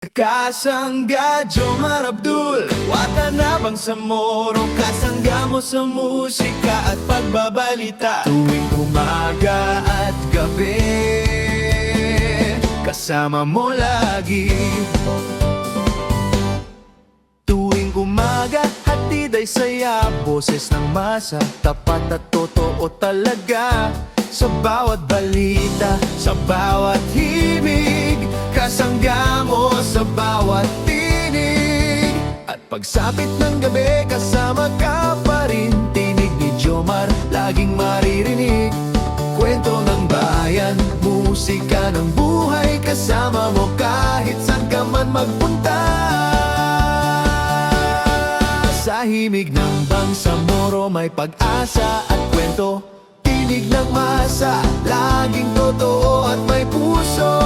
Kasangga Jomar Abdul, Watanabang sa moro, kasangga mo sa musika at pagbabalita. Tuwing umaga at gabi, kasama mo lagi. Tuwing umaga, hatid ay saya, boses ng masa, tapat at totoo talaga. Sa bawat balita, sa bawat himig, kasangga mo sa bawat tinig. At pagsapit ng gabi, kasama ka pa rin. Tinig ni Jomar, laging maririnig. Kwento ng bayan, musika ng buhay, kasama mo kahit saan ka man magpunta. Sa himig ng Bangsamoro, may pag-asa at kwento. Tinig ng masa, laging totoo at may puso.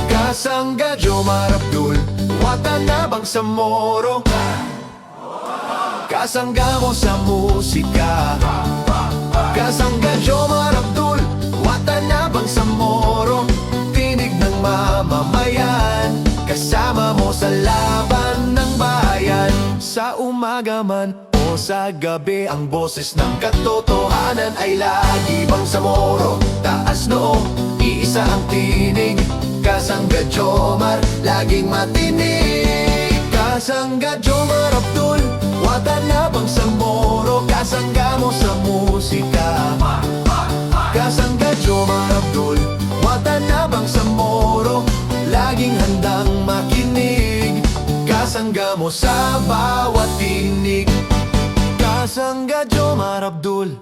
Kasangga Jomar Abdul, Watanabang sa moro, kasangga mo sa musika. Kasangga Jomar Abdul, Watanabang sa moro, tinig ng mamamayan, kasama mo sa laban ng bayan. Sa umaga man o sa gabi, ang boses ng katotohanan ay lagi Bangsamoro. Taas noo, iisa ang tinig, kasangga Jomar, laging matinig. Kasangga Jomar Abdul, Watanabang sa moro, kasangga mo sa musika. Kasangga Jomar Abdul, Watanabang sa moro, laging handang makinig. Kasangga mo sa bawat tinig. Kasangga Jomar Abdul,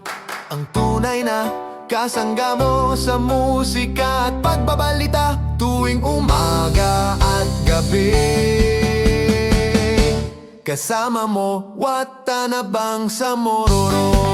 ang tunay na kasangga mo sa musika at pagbabalita. Tuwing umaga at gabi, kasama mo Watanabang sa moro.